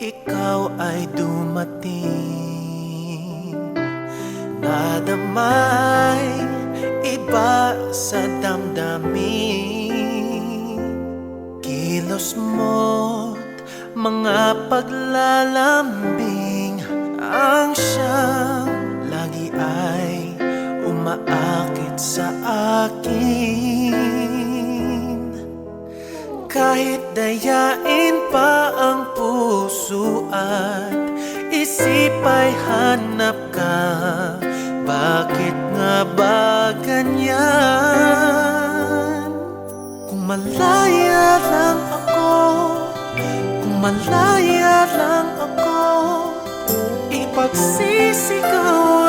ikaw ay dumating, nadamay iba sa damdamin. Kilos mo't mga paglalambing ang siyang lagi ay umaakit sa akin. Kahit dayain pa ang puso at isip ay hanap ka, bakit nga ba ganyan? Kung malaya lang ako, kung malaya lang ako, ipagsisigaw